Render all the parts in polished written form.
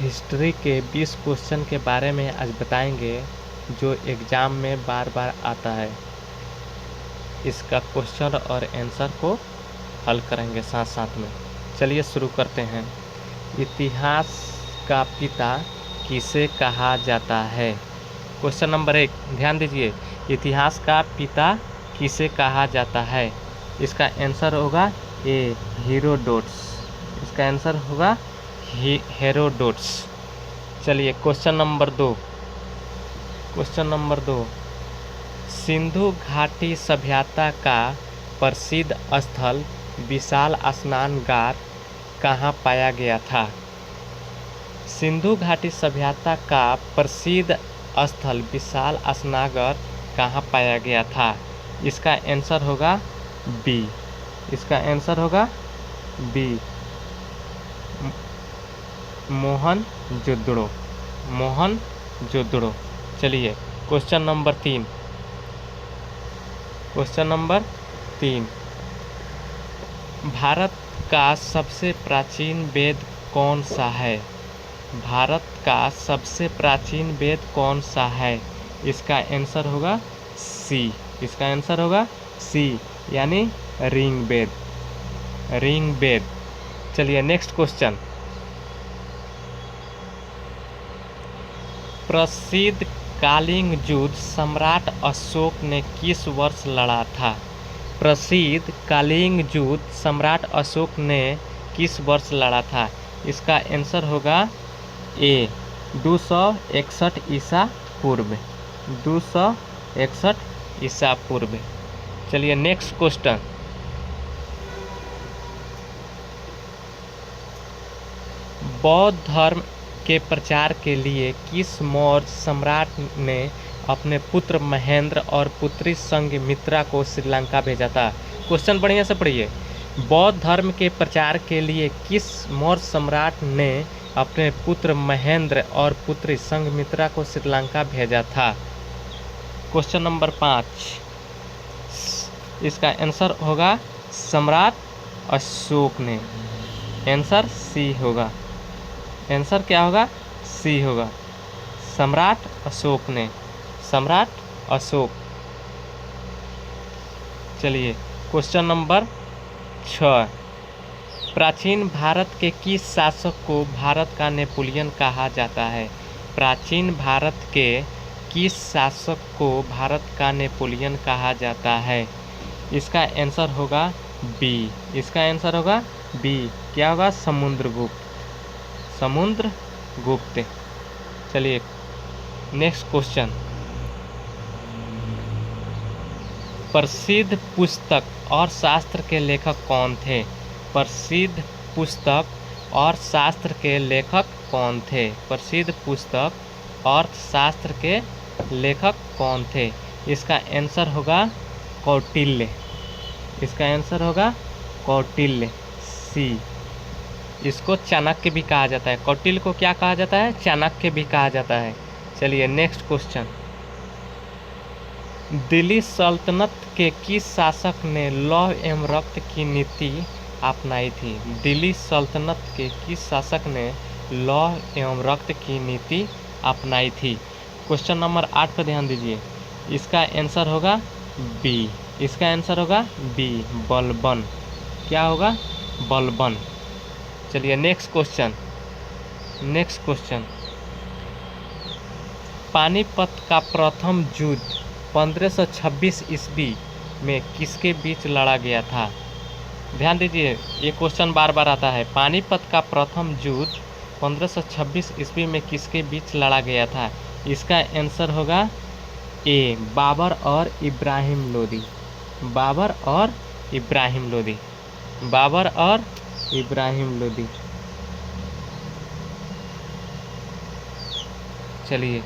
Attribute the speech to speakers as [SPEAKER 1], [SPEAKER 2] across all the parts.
[SPEAKER 1] History के 20 question के बारे में आज बताएंगे जो एग्ज़ाम में बार बार आता है। इसका क्वेश्चन और आंसर को हल करेंगे साथ साथ में। चलिए शुरू करते हैं। इतिहास का पिता किसे कहा जाता है? क्वेश्चन नंबर 1, ध्यान दीजिए। इतिहास का पिता किसे कहा जाता है? इसका आंसर होगा ए, हेरोडोटस। इसका आंसर होगा हेरोडोटस। चलिए question number 2। Question number 2, Sindhu घाटी सभ्यता का प्रसिद्ध स्थल विशाल स्नानगार कहाँ पाया गया था? सिंधु घाटी सभ्यता का प्रसिद्ध स्थल विशाल स्नानगार कहाँ पाया गया था? इसका आंसर होगा बी। इसका आंसर होगा बी, मोहनजोदड़ो। मोहनजोदड़ो। चलिए question number 3। Question number 3, Bharat का सबसे प्राचीन वेद कौन सा है? भारत का सबसे प्राचीन वेद कौन सा है? इसका आंसर होगा सी। इसका आंसर होगा सी, यानी ऋग्वेद। ऋग्वेद। चलिए नेक्स्ट क्वेश्चन। प्रसिद्ध कलिंग युद्ध सम्राट अशोक ने किस वर्ष लड़ा था? प्रसिद्ध कलिंग युद्ध सम्राट अशोक ने किस वर्ष लड़ा था? इसका आंसर होगा ए, 261 ईसा पूर्व। 261 ईसा पूर्व। चलिए नेक्स्ट क्वेश्चन। बौद्ध धर्म के प्रचार के लिए किस मौर्य सम्राट ने अपने पुत्र महेंद्र और पुत्री संघमित्रा को श्रीलंका भेजा था? क्वेश्चन बढ़िया से पढ़िए। बौद्ध धर्म के प्रचार के लिए किस मौर्य सम्राट ने अपने पुत्र महेंद्र और पुत्री संघमित्रा को श्रीलंका भेजा था? Question number 5। इसका आंसर होगा सम्राट अशोक ने। आंसर सी होगा। आंसर क्या होगा? सी होगा। सम्राट अशोक ने। सम्राट अशोक। चलिए क्वेश्चन नंबर 6। प्राचीन भारत के किस शासक को भारत का नेपोलियन कहा जाता है? प्राचीन भारत के किस शासक को भारत का नेपोलियन कहा जाता है? इसका आंसर होगा बी। इसका आंसर होगा बी। क्या होगा? समुद्रगुप्त। समुद्रगुप्त। चलिए नेक्स्ट क्वेश्चन। प्रसिद्ध पुस्तक और शास्त्र के लेखक कौन थे? प्रसिद्ध पुस्तक और शास्त्र के लेखक कौन थे? प्रसिद्ध पुस्तक और शास्त्र के लेखक कौन थे? इसका आंसर होगा कौटिल्य। इसका आंसर होगा कौटिल्य, सी। इसको चाणक्य भी कहा जाता है। कौटिल्य को क्या कहा जाता है? चाणक्य भी कहा जाता है। चलिए नेक्स्ट क्वेश्चन। दिल्ली सल्तनत के किस शासक ने लौह एवं रक्त की नीति अपनाई थी? दिल्ली सल्तनत के किस शासक ने लौह एवं रक्त की नीति अपनाई थी? क्वेश्चन नंबर 8 पर ध्यान दीजिए। इसका आंसर होगा बी। इसका आंसर होगा बी, बलबन। क्या होगा? बलबन। चलिए next question. Next question. Panipat का प्रथम युद्ध 1526 ईस्वी में किसके बीच लड़ा गया था? ध्यान दीजिए, ये क्वेश्चन बार बार आता है। पानीपत का प्रथम युद्ध 1526 ईस्वी में किसके बीच लड़ा गया था? इसका आंसर होगा ए, बाबर और इब्राहिम लोदी। बाबर और इब्राहिम लोदी। बाबर और इब्राहिम लोदी। चलिए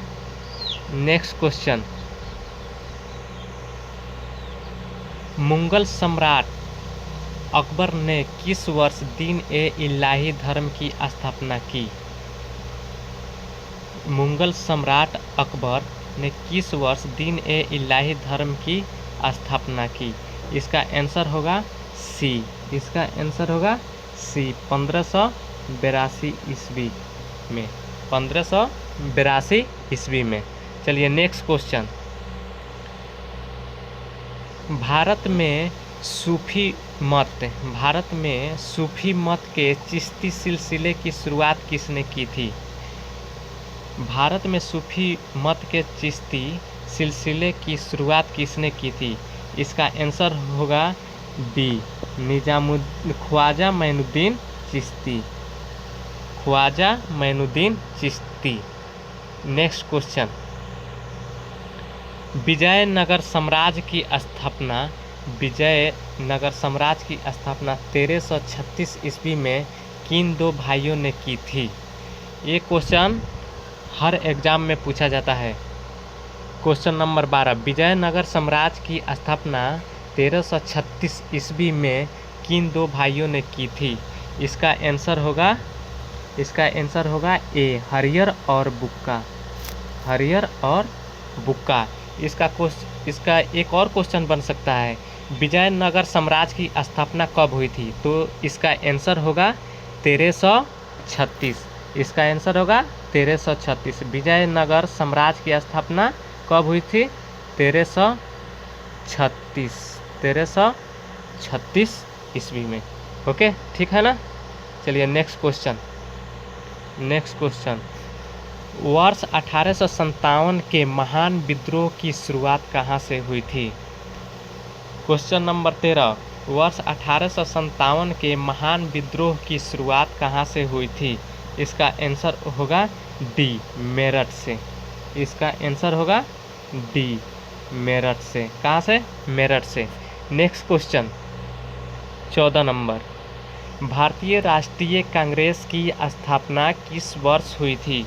[SPEAKER 1] नेक्स्ट क्वेश्चन। मुगल सम्राट अकबर ने किस वर्ष दीन-ए-इलाही धर्म की स्थापना की? मुगल सम्राट अकबर ने किस वर्ष दीन-ए-इलाही धर्म की स्थापना की? इसका आंसर होगा सी। इसका आंसर होगा सी, 1582 ईस्वी में। 1582 ईस्वी में। चलिए नेक्स्ट क्वेश्चन। भारत में सूफी मत के चिश्ती सिलसिले की शुरुआत किसने की थी? भारत में सूफी मत के चिश्ती सिलसिले की शुरुआत किसने की थी? इसका आंसर होगा B, Khwaja Moinuddin Chishti. Khwaja Moinuddin Chishti. Next question. Vijayanagara साम्राज्य की स्थापना 1336 ईस्वी में किन दो भाइयों ने की थी? ये क्वेश्चन हर एग्जाम में पूछा जाता है। Question number 12। विजयनगर साम्राज्य की स्थापना 1336 ईस्वी में किन दो भाइयों ने की थी? इसका आंसर होगा ए, हरियर और बुक्का। हरियर और बुक्का। इसका एक और क्वेश्चन बन सकता है, विजयनगर साम्राज्य की स्थापना कब हुई थी? तो इसका आंसर होगा 1336। इसका आंसर होगा 1336। विजयनगर साम्राज्य की स्थापना कब हुई थी? 1336 ईस्वी में। ओके, ठीक है ना। चलिए नेक्स्ट क्वेश्चन। वर्ष 1857 के महान विद्रोह की शुरुआत कहाँ से हुई थी? Question number 13। वर्ष 1857 के महान विद्रोह की शुरुआत कहाँ से हुई थी? इसका आंसर होगा डी, मेरठ से। इसका आंसर होगा डी, मेरठ से। कहाँ से? मेरठ से। Next question 14 number. भारतीय राष्ट्रीय कांग्रेस की स्थापना किस वर्ष हुई थी?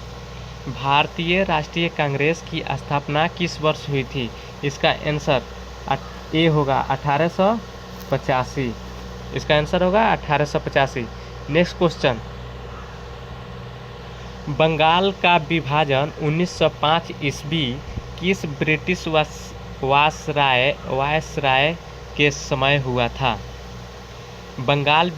[SPEAKER 1] भारतीय राष्ट्रीय कांग्रेस की स्थापना किस वर्ष हुई थी? इसका आंसर ए होगा 1885। इसका आंसर होगा 1885। Next question. बंगाल का विभाजन 1905 ईस्वी किस ब्रिटिश वायसराय के समय हुआ था? बंगाल का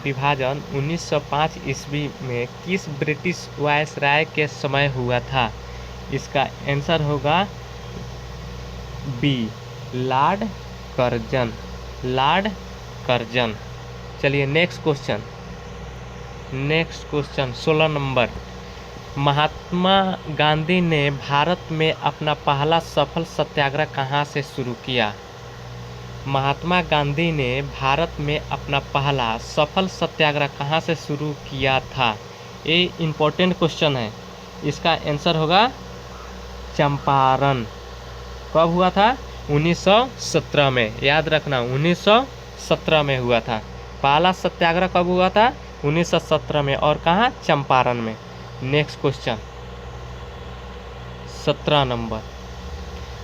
[SPEAKER 1] विभाजन 1905 ईस्वी में किस ब्रिटिश वायसराय के समय हुआ था? इसका आंसर होगा बी, लॉर्ड कर्जन। चलिए next question 16 number. Mahatma Gandhi ने भारत में अपना पहला सफल सत्याग्रह कहाँ से शुरू किया? महात्मा गांधी ने भारत में अपना पहला सफल सत्याग्रह कहाँ से शुरू किया था? ये इम्पोर्टेंट क्वेश्चन है। इसका आंसर होगा चंपारण। कब हुआ था? 1917 में। याद रखना, 1917 में हुआ था। पहला सत्याग्रह कब हुआ था? 1917 में। और कहाँ? चंपारण में। नेक्स्ट क्वेश्चन 17 नंबर।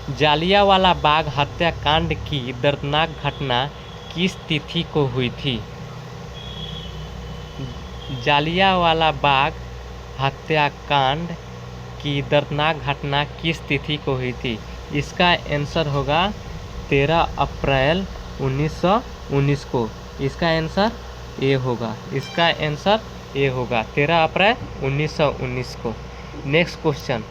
[SPEAKER 1] जालियांवाला बाग हत्याकांड की दर्दनाक घटना किस तिथि को हुई थी? जालियांवाला बाग हत्याकांड की दर्दनाक घटना किस तिथि को हुई थी? इसका आंसर होगा 13 अप्रैल 1919 को। इसका आंसर ए होगा। 13 अप्रैल 1919 को। Next question.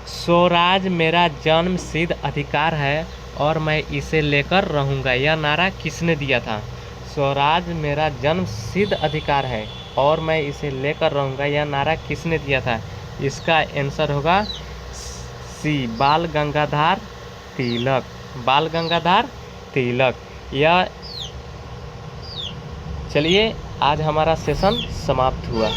[SPEAKER 1] स्वराज मेरा जन्मसिद्ध अधिकार है और मैं इसे लेकर रहूँगा, यह नारा किसने दिया था? स्वराज मेरा जन्मसिद्ध अधिकार है और मैं इसे लेकर रहूँगा, यह नारा किसने दिया था? इसका आंसर होगा सी, बाल गंगाधर तिलक। यह चलिए आज हमारा सेशन समाप्त हुआ।